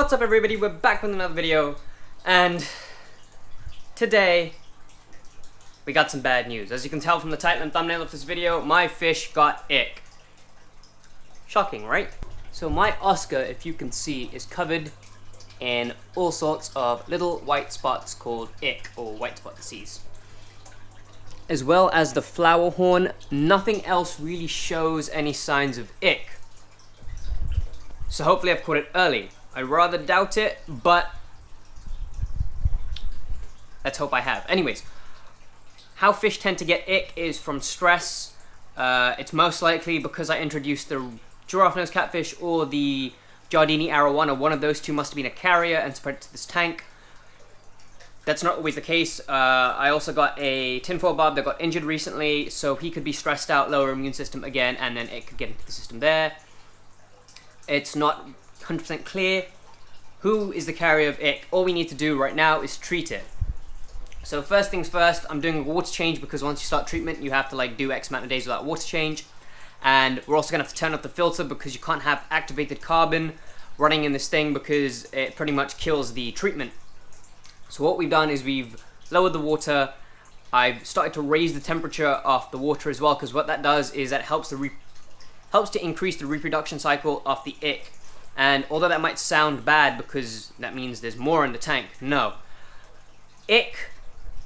What's up everybody, we're back with another video, and today we got some bad news. As you can tell from the title and thumbnail of this video, my fish got ick. Shocking, right? So my Oscar, if you can see, is covered in all sorts of little white spots called ick, or white spot disease. As well as the Flowerhorn, nothing else really shows any signs of ick. So hopefully I've caught it early. I rather doubt it, but let's hope I have. Anyways, how fish tend to get ick is from stress. It's most likely because I introduced the Giraffenose catfish or the Jardini Arowana. One of those two must have been a carrier and spread it to this tank. That's not always the case. I also got a tinfoil barb that got injured recently, so he could be stressed out, lower immune system again, and then it could get into the system there. It's not 100% clear who is the carrier of ick. All we need to do right now is treat it. So first things first, I'm doing a water change because once you start treatment, you have to do X amount of days without water change. And we're also gonna have to turn off the filter because you can't have activated carbon running in this thing because it pretty much kills the treatment. So what we've done is we've lowered the water. I've started to raise the temperature of the water as well, because what that does is that helps to increase the reproduction cycle of the ick. And although that might sound bad because that means there's more in the tank, no. Ick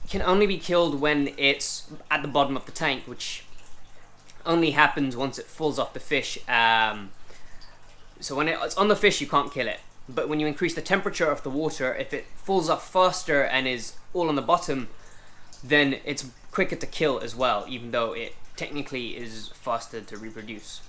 can only be killed when it's at the bottom of the tank, which only happens once it falls off the fish. So when it's on the fish, you can't kill it. But when you increase the temperature of the water, if it falls off faster and is all on the bottom, then it's quicker to kill as well, even though it technically is faster to reproduce.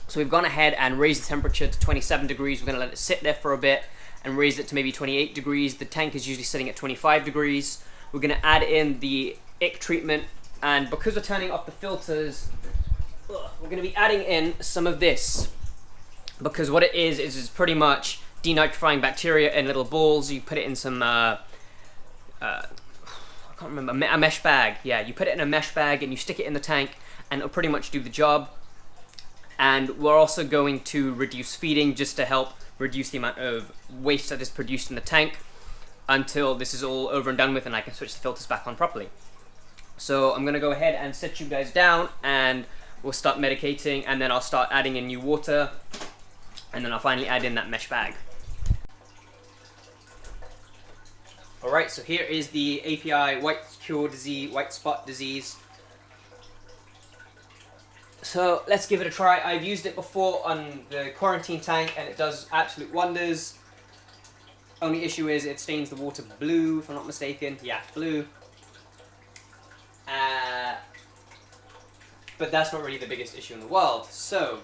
So we've gone ahead and raised the temperature to 27 degrees. We're going to let it sit there for a bit and raise it to maybe 28 degrees. The tank is usually sitting at 25 degrees. We're going to add in the ick treatment, and because we're turning off the filters, we're going to be adding in some of this. Because what it is pretty much denitrifying bacteria in little balls. You put it in some, I can't remember, a mesh bag. Yeah, you put it in a mesh bag and you stick it in the tank and it'll pretty much do the job. And we're also going to reduce feeding just to help reduce the amount of waste that is produced in the tank until this is all over and done with and I can switch the filters back on properly. So I'm going to go ahead and set you guys down and we'll start medicating, and then I'll start adding in new water, and then I'll finally add in that mesh bag. Alright, so here is the API white cure disease, white spot disease. So let's give it a try. I've used it before on the quarantine tank and it does absolute wonders. Only issue is it stains the water blue, if I'm not mistaken. Yeah, blue. But that's not really the biggest issue in the world. So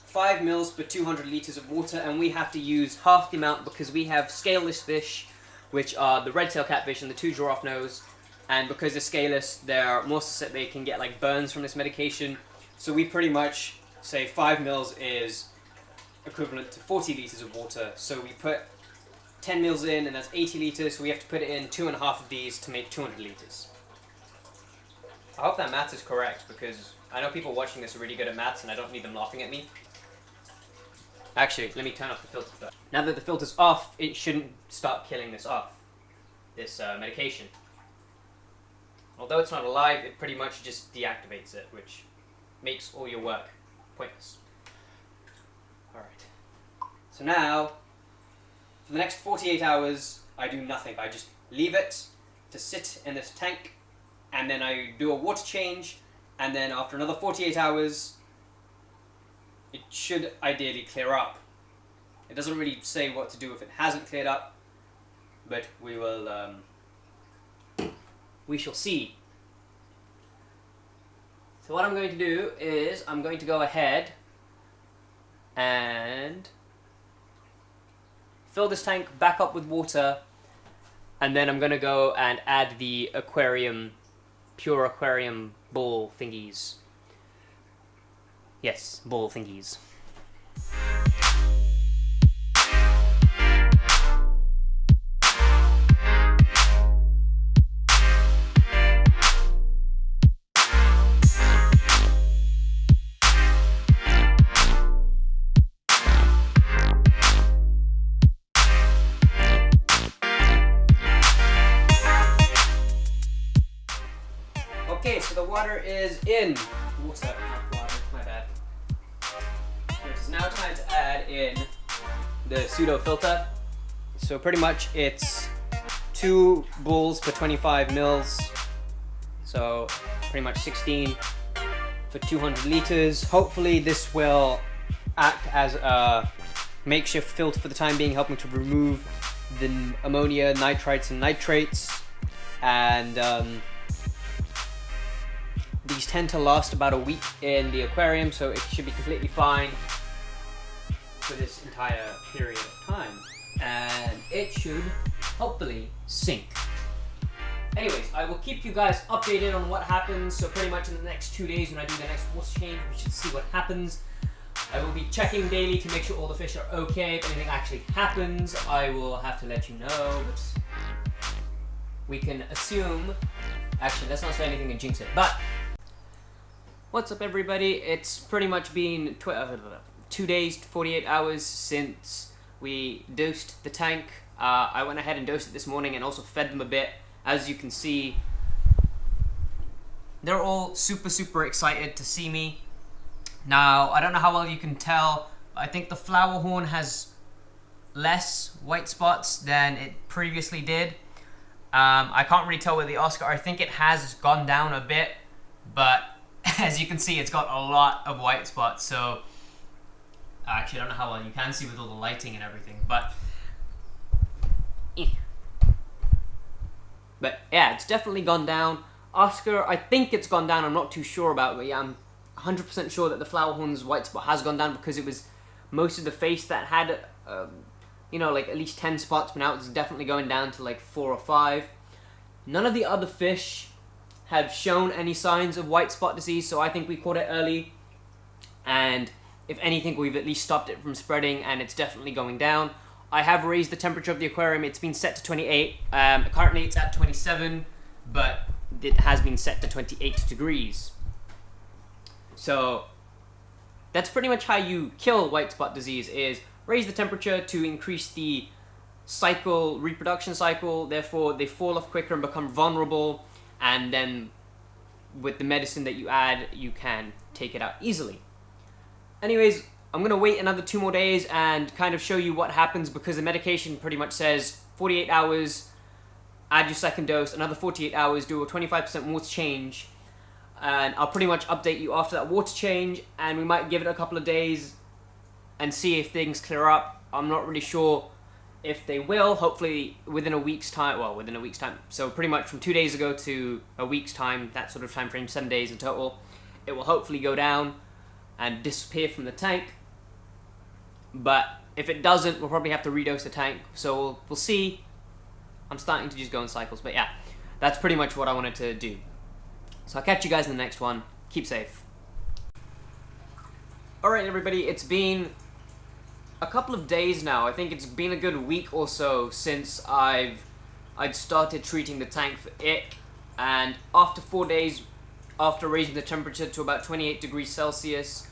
5 mils per 200 liters of water, and we have to use half the amount because we have scaleless fish, which are the Redtail Catfish and the 2 Giraffenose. And because they're scaleless, they're more susceptible, they can get burns from this medication. So we pretty much say 5 mils is equivalent to 40 liters of water. So we put 10 mils in, and that's 80 liters. So we have to put it in 2.5 of these to make 200 liters. I hope that math is correct, because I know people watching this are really good at maths and I don't need them laughing at me. Actually, let me turn off the filter first. Now that the filter's off, it shouldn't start killing this off, this medication. Although it's not alive, it pretty much just deactivates it, which makes all your work pointless. Alright. So now, for the next 48 hours, I do nothing. I just leave it to sit in this tank, and then I do a water change, and then after another 48 hours, it should ideally clear up. It doesn't really say what to do if it hasn't cleared up, but we will, we shall see. So what I'm going to do is I'm going to go ahead and fill this tank back up with water, and then I'm going to go and add the aquarium, pure aquarium ball thingies. Yes, ball thingies. water is in. Water, not water, my bad. It's now time to add in the pseudo filter. So pretty much it's 2 bowls per 25 mils. So pretty much 16 for 200 liters. Hopefully this will act as a makeshift filter for the time being, helping to remove the ammonia, nitrites, and nitrates. And these tend to last about a week in the aquarium, so it should be completely fine for this entire period of time. And it should hopefully sink. Anyways, I will keep you guys updated on what happens. So pretty much in the next 2 days when I do the next water change, we should see what happens. I will be checking daily to make sure all the fish are okay. If anything actually happens, I will have to let you know. But we can assume... Actually, let's not say anything and jinx it. But what's up, everybody? It's pretty much been 2 days, 48 hours since we dosed the tank. I went ahead and dosed it this morning and also fed them a bit. As you can see, they're all super excited to see me. Now, I don't know how well you can tell, but I think the Flowerhorn has less white spots than it previously did. I can't really tell with the Oscar. I think it has gone down a bit, but as you can see, it's got a lot of white spots. So, actually, I don't know how well you can see with all the lighting and everything, but yeah, it's definitely gone down. Oscar, I think it's gone down. I'm not too sure about it, but yeah, I'm 100% sure that the Flowerhorn's white spot has gone down because it was most of the face that had, you know, like at least 10 spots, but now it's definitely going down to like 4 or 5. None of the other fish have shown any signs of white spot disease, so I think we caught it early. And if anything, we've at least stopped it from spreading, and it's definitely going down. I have raised the temperature of the aquarium. It's been set to 28. Currently it's at 27, but it has been set to 28 degrees. So that's pretty much how you kill white spot disease, is raise the temperature to increase the reproduction cycle. Therefore, they fall off quicker and become vulnerable. And then with the medicine that you add, you can take it out easily. Anyways, I'm going to wait another 2 more days and kind of show you what happens, because the medication pretty much says 48 hours, add your second dose, another 48 hours, do a 25% water change, and I'll pretty much update you after that water change, and we might give it a couple of days and see if things clear up. I'm not really sure if they will. Hopefully within a week's time, so pretty much from 2 days ago to a week's time, that sort of time frame, 7 days in total, it will hopefully go down and disappear from the tank. But if it doesn't, we'll probably have to redose the tank, so we'll see. I'm starting to just go in cycles, but yeah, that's pretty much what I wanted to do. So I'll catch you guys in the next one. Keep safe. Alright, everybody, it's been a couple of days now. I think it's been a good week or so since I'd started treating the tank for ick, and after 4 days, after raising the temperature to about 28 degrees Celsius,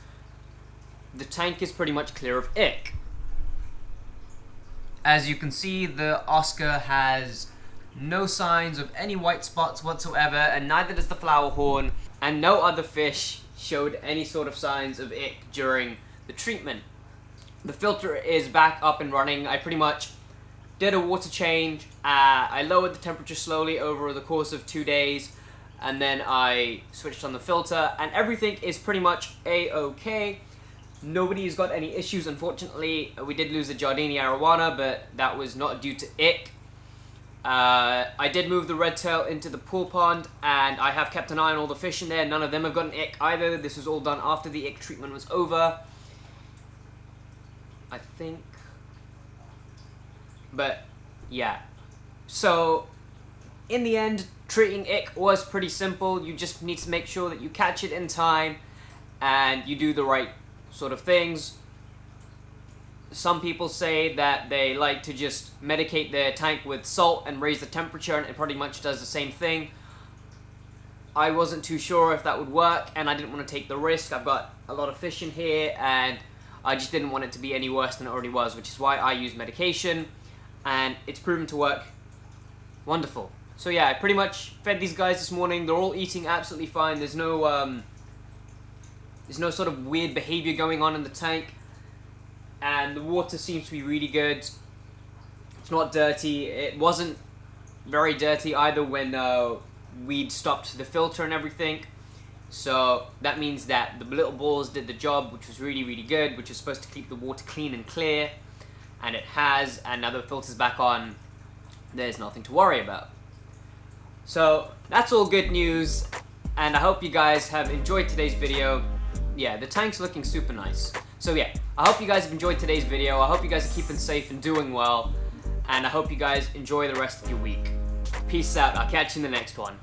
the tank is pretty much clear of ick. As you can see, the Oscar has no signs of any white spots whatsoever, and neither does the Flowerhorn, and no other fish showed any sort of signs of ick during the treatment. The filter is back up and running. I pretty much did a water change. I lowered the temperature slowly over the course of 2 days, and then I switched on the filter, and everything is pretty much a-okay. Nobody's got any issues, unfortunately. We did lose the Jardini Arowana, but that was not due to ick. I did move the redtail into the pool pond, and I have kept an eye on all the fish in there. None of them have gotten ick either. This was all done after the ick treatment was over, I think. But yeah, so in the end, treating ick was pretty simple. You just need to make sure that you catch it in time and you do the right sort of things. Some people say that they like to just medicate their tank with salt and raise the temperature, and it pretty much does the same thing. I wasn't too sure if that would work, and I didn't want to take the risk. I've got a lot of fish in here, and I just didn't want it to be any worse than it already was, which is why I use medication, and it's proven to work wonderful. So yeah, I pretty much fed these guys this morning. They're all eating absolutely fine. There's no sort of weird behavior going on in the tank. And the water seems to be really good. It's not dirty. It wasn't very dirty either when we'd stopped the filter and everything. So that means that the little balls did the job, which was really, really good, which is supposed to keep the water clean and clear. And it has, and now the filter's back on, there's nothing to worry about. So that's all good news, and I hope you guys have enjoyed today's video. Yeah, the tank's looking super nice. So yeah, I hope you guys have enjoyed today's video. I hope you guys are keeping safe and doing well, and I hope you guys enjoy the rest of your week. Peace out. I'll catch you in the next one.